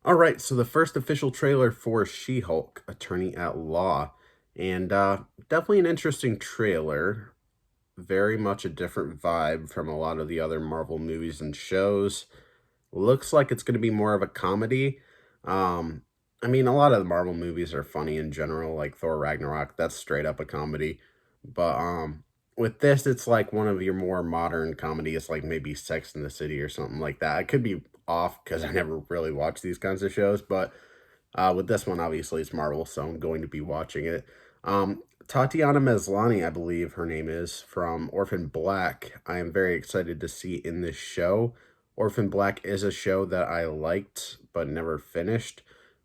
All right, so the first official trailer for She-Hulk, Attorney at Law, and definitely an interesting trailer. Very much a different vibe from a lot of the other Marvel movies and shows. Looks like it's going to be more of a comedy. Um, I mean, a lot of the Marvel movies are funny in general, like Thor Ragnarok. That's straight up a comedy, but with this, it's like one of your more modern comedies, like maybe Sex in the City or something like that. I could be off because I never really watched these kinds of shows, but with this one, obviously, it's Marvel, so I'm going to be watching it. Tatiana Maslany, I believe her name is, from Orphan Black. I am very excited to see in this show. Orphan Black is a show that I liked but never finished.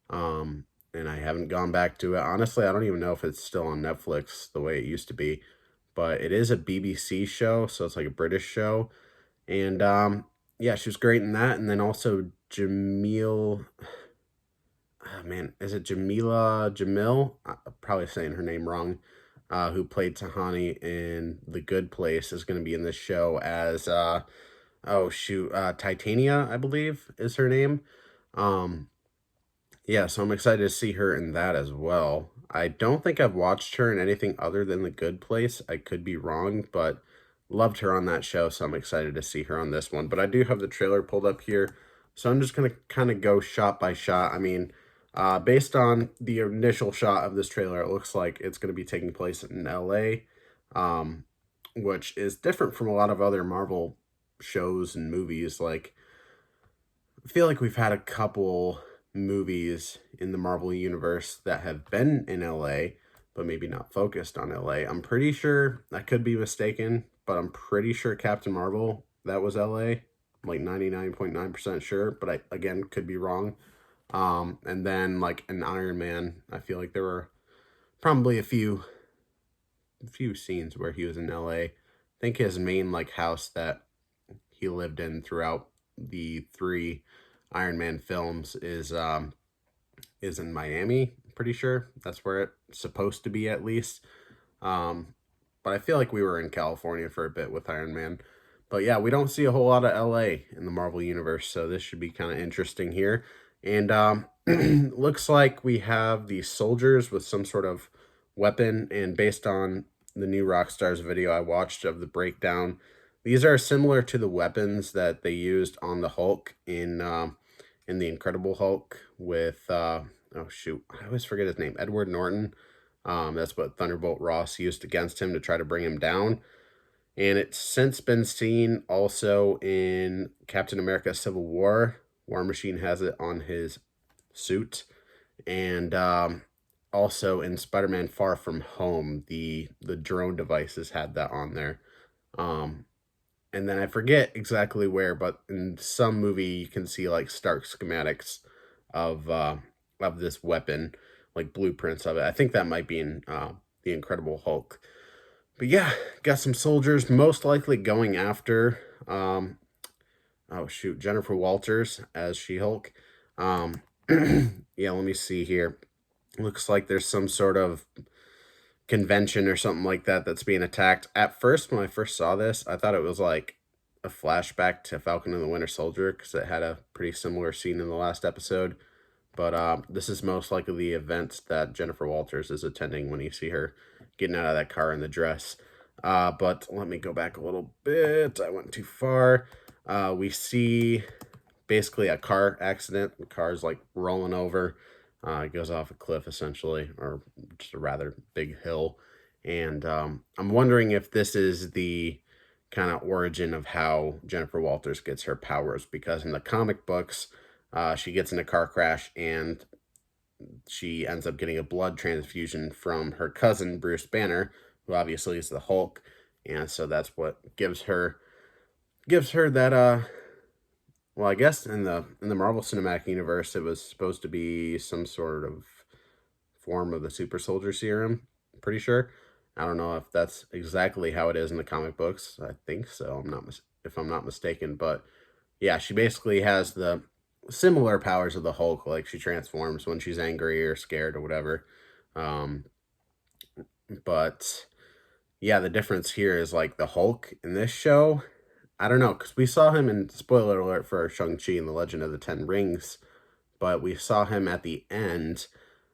And I haven't gone back to it. Honestly, I don't even know if it's still on Netflix the way it used to be, but it is a BBC show, so it's like a British show. And yeah, she was great in that. And then also Jamil, oh man, is it Jamila Jamil? I'm probably saying her name wrong. Who played Tahani in The Good Place is going to be in this show as oh shoot, Titania, I believe is her name. Um, yeah, so I'm excited to see her in that as well. I don't think I've watched her in anything other than The Good Place. I could be wrong, but loved her on that show, so I'm excited to see her on this one. But I do have the trailer pulled up here, so I'm just gonna kind of go shot by shot. I mean, based on the initial shot of this trailer, it looks like it's gonna be taking place in LA, um, which is different from a lot of other Marvel shows and movies. Like, I feel like we've had a couple movies in the Marvel universe that have been in LA, but maybe not focused on LA. I'm pretty sure, I could be mistaken, but I'm pretty sure Captain Marvel, that was LA. I'm like 99.9% sure, but I again could be wrong. And then like an Iron Man, I feel like there were probably a few scenes where he was in LA. I think his main like house that he lived in throughout the three Iron Man films is in Miami. Pretty sure that's where it's supposed to be at least. Um, but I feel like we were in California for a bit with Iron Man. But yeah, we don't see a whole lot of LA in the Marvel universe, so this should be kind of interesting here. And looks like we have the soldiers with some sort of weapon, and based on the new Rockstars video I watched of the breakdown, these are similar to the weapons that they used on the Hulk in the Incredible Hulk with oh shoot, I always forget his name, Edward Norton. That's what Thunderbolt Ross used against him to try to bring him down. And it's since been seen also in Captain America Civil War. War Machine has it on his suit. And also in Spider-Man Far From Home, the drone devices had that on there. Um, and then I forget exactly where, but in some movie you can see like Stark schematics of uh, of this weapon, like blueprints of it. I think that might be in the Incredible Hulk. But yeah, got some soldiers most likely going after oh shoot, Jennifer Walters as She-Hulk. Um, yeah, let me see here. Looks like there's some sort of convention or something like that that's being attacked. At first, when I first saw this, I thought it was like a flashback to Falcon and the Winter Soldier because it had a pretty similar scene in the last episode. But this is most likely the event that Jennifer Walters is attending when you see her getting out of that car in the dress. But let me go back a little bit. I went too far. We see basically a car accident. The car's like rolling over. It goes off a cliff essentially, or just a rather big hill. And I'm wondering if this is the kind of origin of how Jennifer Walters gets her powers, because in the comic books, she gets in a car crash and she ends up getting a blood transfusion from her cousin Bruce Banner, who obviously is the Hulk, and so that's what gives her that well, I guess in the Marvel Cinematic Universe, it was supposed to be some sort of form of the super soldier serum. Pretty sure. I don't know if that's exactly how it is in the comic books. I think so. If I'm not mistaken, but yeah, she basically has the similar powers of the Hulk. Like she transforms when she's angry or scared or whatever. Um, but yeah, the difference here is like the Hulk in this show. I don't know, because we saw him in spoiler alert for Shang Chi and the Legend of the Ten Rings but we saw him at the end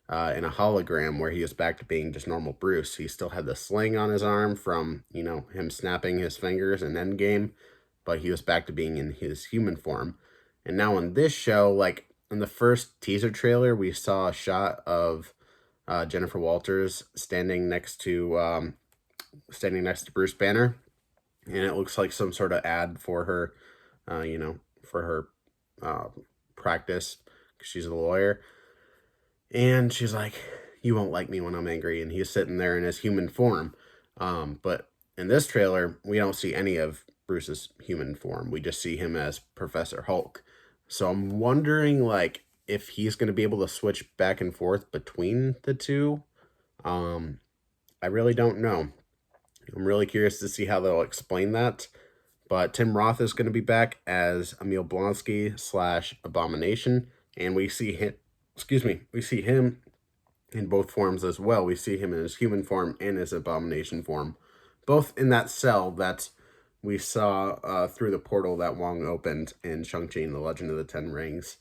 in a hologram where he was back to being just normal Bruce. He still had the sling on his arm from, him snapping his fingers in Endgame, but he was back to being in his human form. And now in this show, like in the first teaser trailer, we saw a shot of Jennifer Walters standing next to Bruce Banner, and it looks like some sort of ad for her, for her practice, because she's a lawyer. And she's like, "You won't like me when I'm angry," and he's sitting there in his human form. But in this trailer, we don't see any of Bruce's human form. We just see him as Professor Hulk. So I'm wondering, like, if he's going to be able to switch back and forth between the two. I really don't know. I'm really curious to see how they'll explain that. But Tim Roth is going to be back as Emil Blonsky / Abomination, and we see him. We see him in both forms as well. We see him in his human form and his Abomination form, both in that cell that we saw through the portal that Wong opened in Shang-Chi and the Legend of the Ten Rings.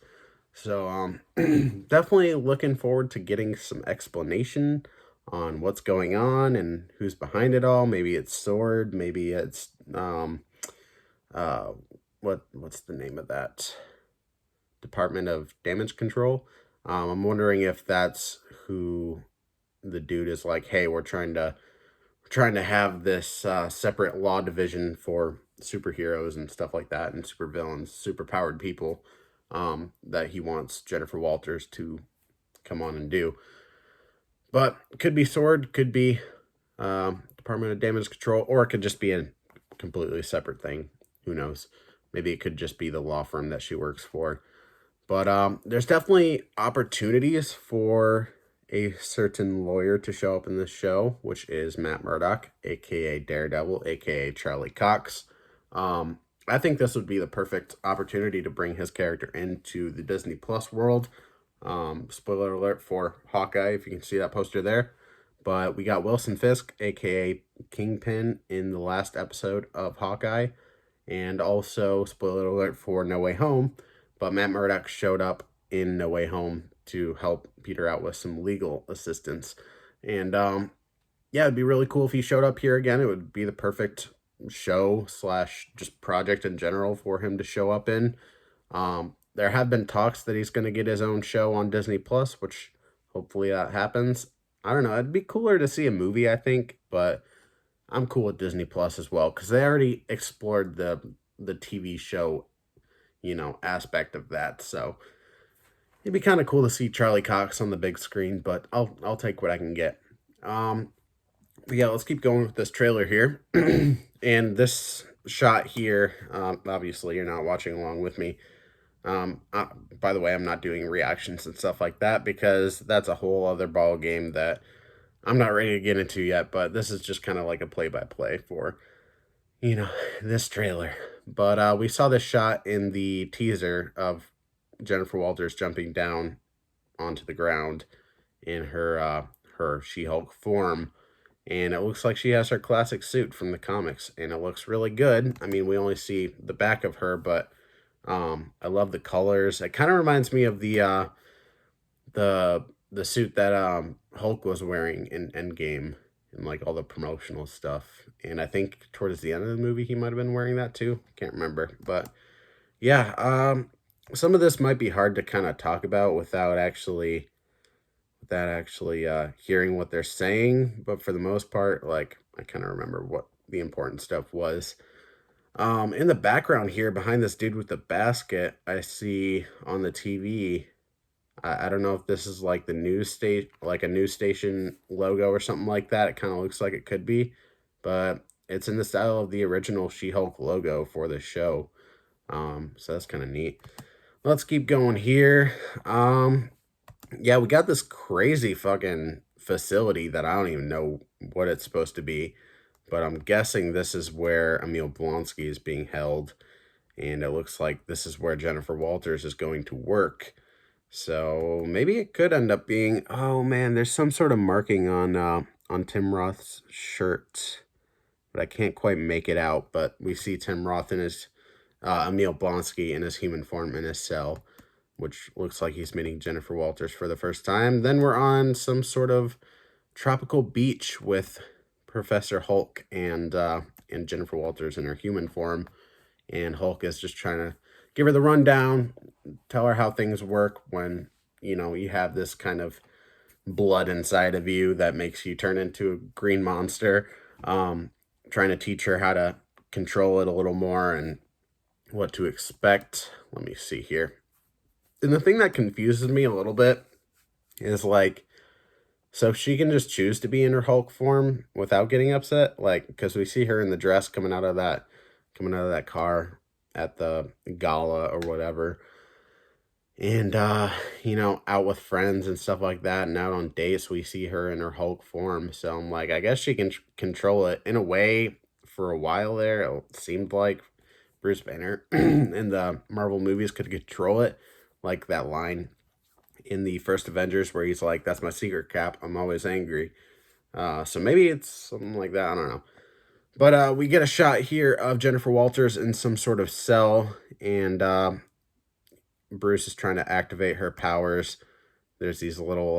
So definitely looking forward to getting some explanation on what's going on and who's behind it all. Maybe it's Sword, maybe it's what's the name of that? Department of Damage Control. I'm wondering if that's who the dude is like, "Hey, we're trying to have this separate law division for superheroes and stuff like that, and supervillains, superpowered people, that he wants Jennifer Walters to come on and do." But could be Sword, could be Department of Damage Control, or it could just be a completely separate thing. Who knows? Maybe it could just be the law firm that she works for. But there's definitely opportunities for a certain lawyer to show up in this show, which is Matt Murdock, aka Daredevil, aka Charlie Cox. I think this would be the perfect opportunity to bring his character into the Disney Plus world. Spoiler alert for Hawkeye, if you can see that poster there. But we got Wilson Fisk, aka Kingpin, in the last episode of Hawkeye. And also, spoiler alert for No Way Home, but Matt Murdock showed up in No Way Home to help Peter out with some legal assistance. And yeah, it'd be really cool if he showed up here again. It would be the perfect show / just project in general for him to show up in. There have been talks that he's going to get his own show on Disney Plus, which hopefully that happens. I don't know. It'd be cooler to see a movie, I think, but I'm cool with Disney Plus as well, because they already explored the TV show, aspect of that. So it'd be kind of cool to see Charlie Cox on the big screen, but I'll take what I can get. But yeah, let's keep going with this trailer here. And this shot here, obviously you're not watching along with me. By the way, I'm not doing reactions and stuff like that, because that's a whole other ball game that I'm not ready to get into yet, but this is just kind of like a play-by-play for, this trailer. But we saw this shot in the teaser of Jennifer Walters jumping down onto the ground in her She-Hulk form, and it looks like she has her classic suit from the comics, and it looks really good. I mean, we only see the back of her, but I love the colors. It kind of reminds me of the suit that Hulk was wearing in Endgame and like all the promotional stuff. And I think towards the end of the movie he might have been wearing that too. Can't remember. But yeah, some of this might be hard to kind of talk about without actually hearing what they're saying. But for the most part, like, I kind of remember what the important stuff was. In the background here, behind this dude with the basket, I see on the TV, I don't know if this is like the news like a news station logo or something like that. It kind of looks like it could be, but it's in the style of the original She-Hulk logo for the show. So that's kind of neat. Let's keep going here. Yeah, we got this crazy fucking facility that I don't even know what it's supposed to be, but I'm guessing this is where Emil Blonsky is being held, and it looks like this is where Jennifer Walters is going to work. So maybe it could end up being, oh man, there's some sort of marking on Tim Roth's shirt, but I can't quite make it out. But we see Tim Roth in his Emil Blonsky in his human form in his cell which looks like he's meeting Jennifer Walters for the first time. Then we're on some sort of tropical beach with Professor Hulk and Jennifer Walters in her human form, and Hulk is just trying to give her the rundown, tell her how things work when you have this kind of blood inside of you that makes you turn into a green monster. Trying to teach her how to control it a little more and what to expect. Let me see here. And the thing that confuses me a little bit is like, so she can just choose to be in her Hulk form without getting upset, like because we see her in the dress coming out of that car at the gala or whatever, and out with friends and stuff like that, and out on dates. We see her in her Hulk form, so I'm like, I guess she can control it in a way. For a while there, it seemed like Bruce Banner in the Marvel movies could control it, like that line in the first Avengers where he's like, "That's my secret, Cap. I'm always angry." So maybe it's something like that. I don't know. But we get a shot here of Jennifer Walters in some sort of cell, and Bruce is trying to activate her powers. There's these little,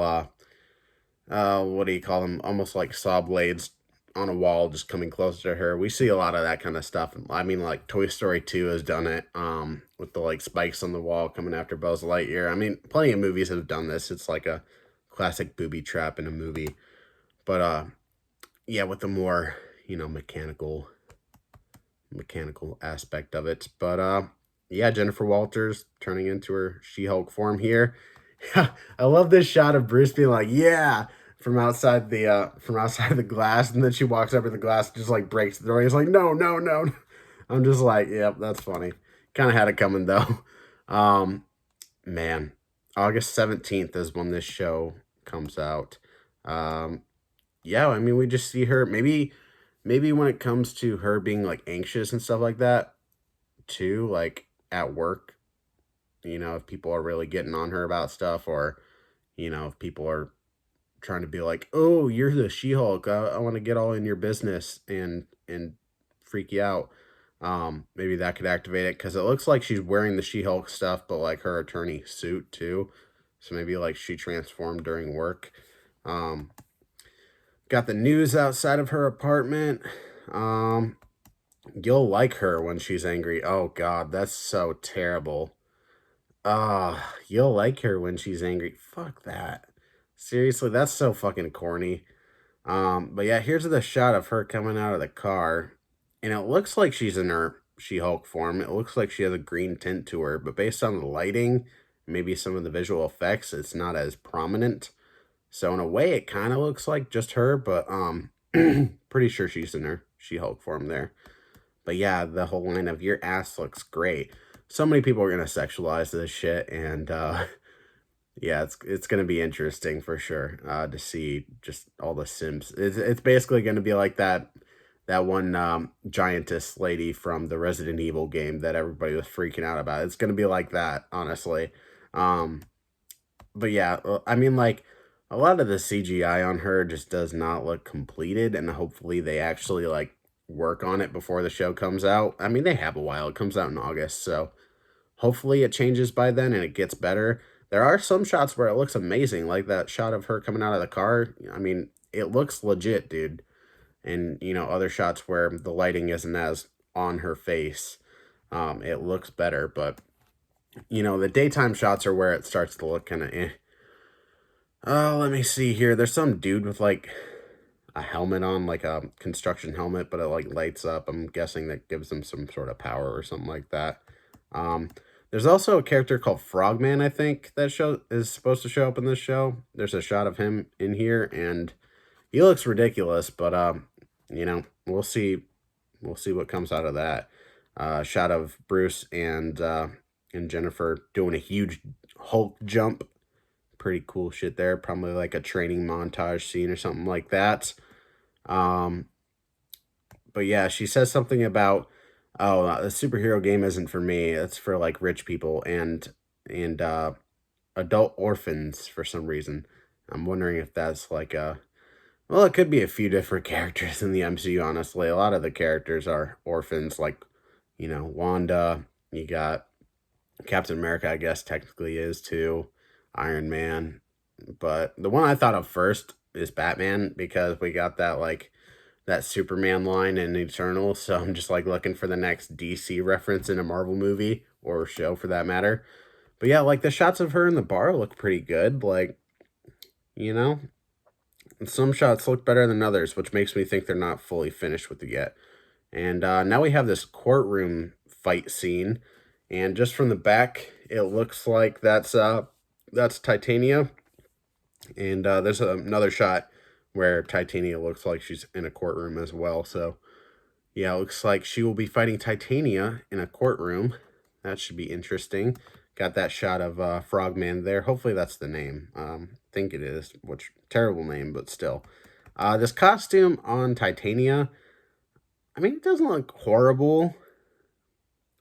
what do you call them? Almost like saw blades on a wall just coming closer to her. We see a lot of that kind of stuff. I mean, like Toy Story 2 has done it with the like spikes on the wall coming after Buzz Lightyear. I mean, plenty of movies have done this. It's like a classic booby trap in a movie. But yeah, with the more, mechanical aspect of it. But yeah, Jennifer Walters turning into her She-Hulk form here. I love this shot of Bruce being like, "Yeah," from outside the glass, and then she walks over the glass and just like breaks the door. He's like, "No, no, no." I'm just like, "Yep, that's funny." Kind of had it coming though. Man, August 17th is when this show comes out. Yeah, I mean, we just see her maybe when it comes to her being like anxious and stuff like that too, like at work, if people are really getting on her about stuff, or if people are trying to be like, "Oh, you're the She-Hulk. I want to get all in your business and freak you out." Maybe that could activate it because it looks like she's wearing the She-Hulk stuff, but like her attorney suit too. So maybe like she transformed during work. Got the news outside of her apartment. You'll like her when she's angry. Oh God, that's so terrible. You'll like her when she's angry. Fuck that. Seriously, that's so fucking corny. But yeah, here's the shot of her coming out of the car, and it looks like she's in her She-Hulk form. It looks like she has a green tint to her, but based on the lighting, maybe some of the visual effects, it's not as prominent. So in a way, it kind of looks like just her, but pretty sure she's in her She-Hulk form there. But yeah, the whole line of "your ass looks great." So many people are gonna sexualize this shit, and yeah, it's gonna be interesting for sure to see just all the Sims. It's basically gonna be like that one giantess lady from the Resident Evil game that everybody was freaking out about. It's gonna be like that, honestly. Um, but yeah, I mean, like a lot of the CGI on her just does not look completed, and hopefully they actually like work on it before the show comes out. I mean, they have a while. It comes out in August, so hopefully it changes by then and it gets better. There are some shots where it looks amazing, like that shot of her coming out of the car. I mean, it looks legit, dude. And other shots where the lighting isn't as on her face, it looks better. But the daytime shots are where it starts to look kind of eh. Oh, let me see here. There's some dude with like a helmet on, like a construction helmet, but it like lights up. I'm guessing that gives him some sort of power or something like that. There's also a character called Frogman, I think, that show is supposed to show up in this show. There's a shot of him in here, and he looks ridiculous, but we'll see. We'll see what comes out of that. Shot of Bruce and Jennifer doing a huge Hulk jump. Pretty cool shit there. Probably like a training montage scene or something like that. But yeah, she says something about, "Oh, the superhero game isn't for me. It's for like rich people and adult orphans for some reason." I'm wondering if that's like well, it could be a few different characters in the MCU, honestly. A lot of the characters are orphans, like, Wanda. You got Captain America, I guess, technically is too. Iron Man. But the one I thought of first is Batman because we got that like that Superman line in Eternal. So I'm just like looking for the next DC reference in a Marvel movie or show for that matter. But yeah, like the shots of her in the bar look pretty good. Like, you know, some shots look better than others, which makes me think they're not fully finished with it yet. And now we have this courtroom fight scene, and just from the back, it looks like that's Titania. And there's another shot where Titania looks like she's in a courtroom as well. So yeah, it looks like she will be fighting Titania in a courtroom. That should be interesting. Got that shot of Frogman there. Hopefully that's the name. Think it is, which terrible name, but still. This costume on Titania, I mean, it doesn't look horrible.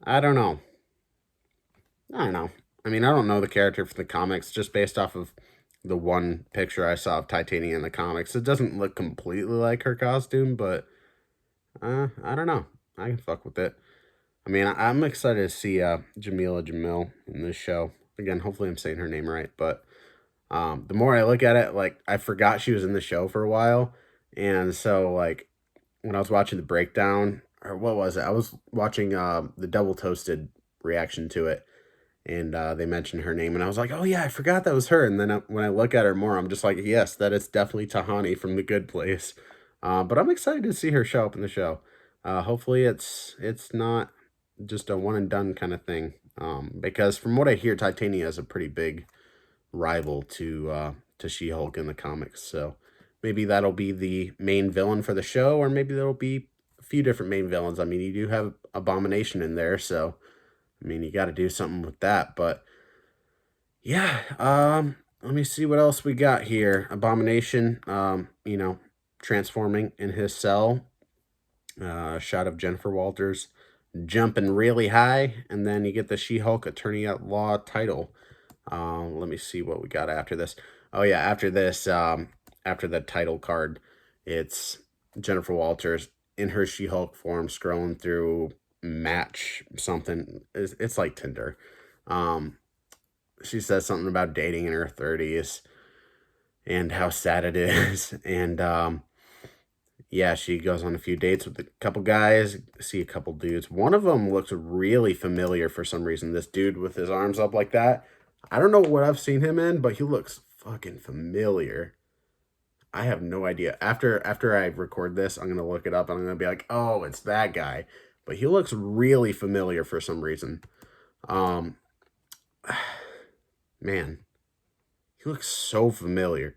I don't know. I don't know. I mean, I don't know the character from the comics just based off of the one picture I saw of Titania in the comics. It doesn't look completely like her costume, but I don't know. I can fuck with it. I mean, I'm excited to see Jamila Jamil in this show. Again, hopefully I'm saying her name right, but the more I look at it, like I forgot she was in the show for a while. And so like when I was watching the breakdown, or what was it? I was watching the Double Toasted reaction to it, and they mentioned her name, and I was like, oh yeah, I forgot that was her. And then when I look at her more, I'm just like, yes, that is definitely Tahani from The Good Place. But I'm excited to see her show up in the show. Hopefully it's not just a one and done kind of thing. Because from what I hear, Titania is a pretty big rival to She-Hulk in the comics. So maybe that'll be the main villain for the show, or maybe there'll be a few different main villains. I mean, you do have Abomination in there, so I mean, you got to do something with that. But yeah, let me see what else we got here. Abomination, transforming in his cell. Shot of Jennifer Walters jumping really high, and then you get the She-Hulk Attorney at Law title. Let me see what we got after this. Oh yeah, after this, after the title card, it's Jennifer Walters in her She-Hulk form scrolling through Match something. It's like Tinder. She says something about dating in her 30s and how sad it is. And yeah, she goes on a few dates with a couple guys, see a couple dudes. One of them looks really familiar for some reason. This dude with his arms up like that. I don't know what I've seen him in, but he looks fucking familiar. I have no idea. After I record this, I'm gonna look it up and I'm gonna be like, oh, it's that guy. But he looks really familiar for some reason. Um, man, he looks so familiar.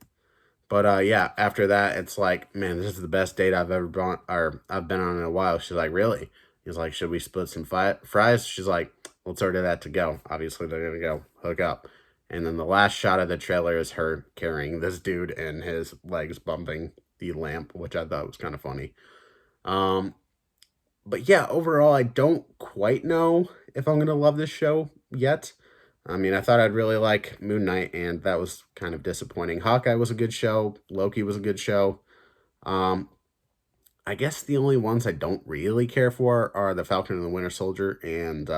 But yeah, after that, it's like, man, this is the best date I've ever been, or I've been on in a while. She's like, really? He's like, should we split some fries? She's like, let's order that to go. Obviously, they're gonna go hook up. And then the last shot of the trailer is her carrying this dude and his legs bumping the lamp, which I thought was kind of funny. Um, but yeah, overall, I don't quite know if I'm gonna love this show yet. I mean, I thought I'd really like Moon Knight, and that was kind of disappointing. Hawkeye was a good show. Loki was a good show. Um, I guess the only ones I don't really care for are the Falcon and the Winter Soldier and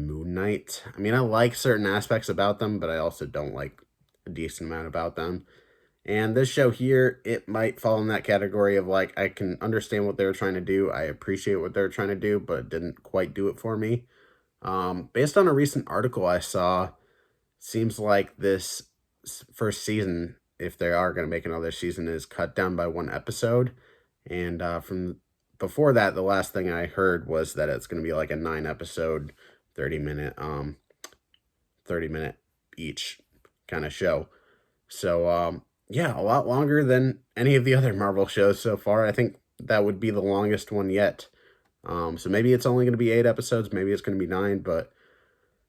Moon Knight. I mean, I like certain aspects about them, but I also don't like a decent amount about them. And this show here, it might fall in that category of like, I can understand what they were trying to do. I appreciate what they were trying to do, but it didn't quite do it for me. Based on a recent article I saw, seems like this first season, if they are going to make another season, is cut down by one episode. And from before that, the last thing I heard was that it's going to be like a 9 episode, 30 minute each kind of show. So yeah, a lot longer than any of the other Marvel shows so far. I think that would be the longest one yet. So maybe it's only going to be 8 episodes, maybe it's going to be 9, but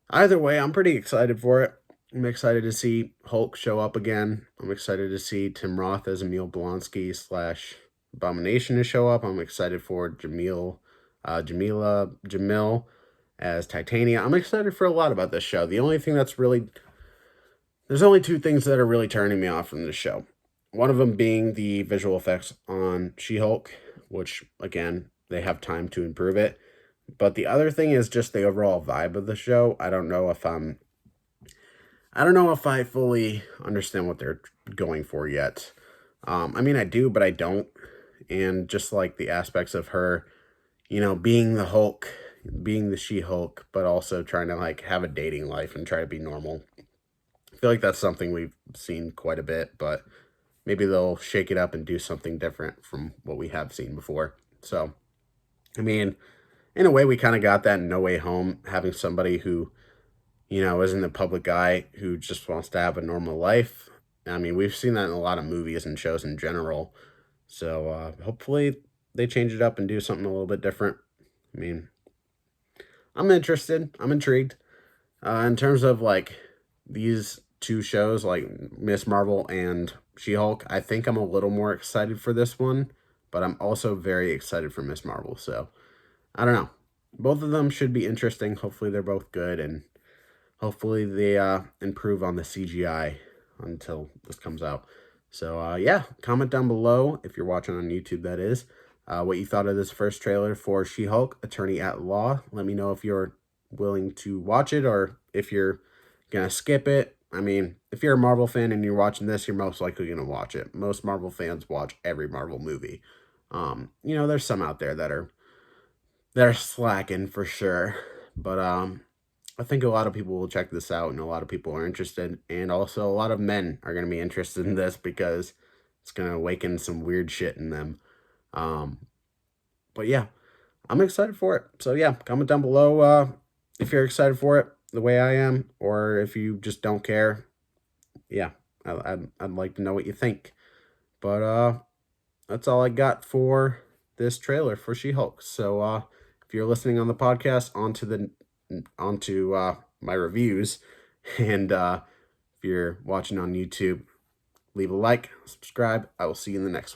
either way, I'm pretty excited for it. I'm excited to see Hulk show up again. I'm excited to see Tim Roth as Emil Blonsky / Abomination to show up. I'm excited for Jamila Jamil as Titania. I'm excited for a lot about this show. The only thing that's really... There's only 2 things that are really turning me off from this show. One of them being the visual effects on She-Hulk, which, again, they have time to improve it. But the other thing is just the overall vibe of the show. I don't know if I fully understand what they're going for yet. I mean, I do, but I don't. And just like the aspects of her, being the Hulk, being the She-Hulk, but also trying to like have a dating life and try to be normal. I feel like that's something we've seen quite a bit, but maybe they'll shake it up and do something different from what we have seen before. So, I mean, in a way, we kind of got that in No Way Home, having somebody who, isn't the public eye, who just wants to have a normal life. I mean, we've seen that in a lot of movies and shows in general. So, hopefully they change it up and do something a little bit different. I mean, I'm interested. I'm intrigued. In terms of like these two shows, like Miss Marvel and She-Hulk, I think I'm a little more excited for this one, but I'm also very excited for Miss Marvel. So I don't know. Both of them should be interesting. Hopefully they're both good, and hopefully they improve on the CGI until this comes out. So yeah, comment down below if you're watching on YouTube, that is, what you thought of this first trailer for She-Hulk, Attorney at Law. Let me know if you're willing to watch it or if you're gonna skip it. I mean, if you're a Marvel fan and you're watching this, you're most likely gonna watch it. Most Marvel fans watch every Marvel movie. There's some out there that are slacking for sure, but I think a lot of people will check this out, and a lot of people are interested, and also a lot of men are going to be interested in this because it's going to awaken some weird shit in them. Um, but yeah, I'm excited for it. So yeah, comment down below if you're excited for it the way I am, or if you just don't care. Yeah, I'd like to know what you think. But that's all I got for this trailer for She-Hulk. So if you're listening on the podcast, onto my reviews, and if you're watching on YouTube, leave a like, subscribe. I will see you in the next one.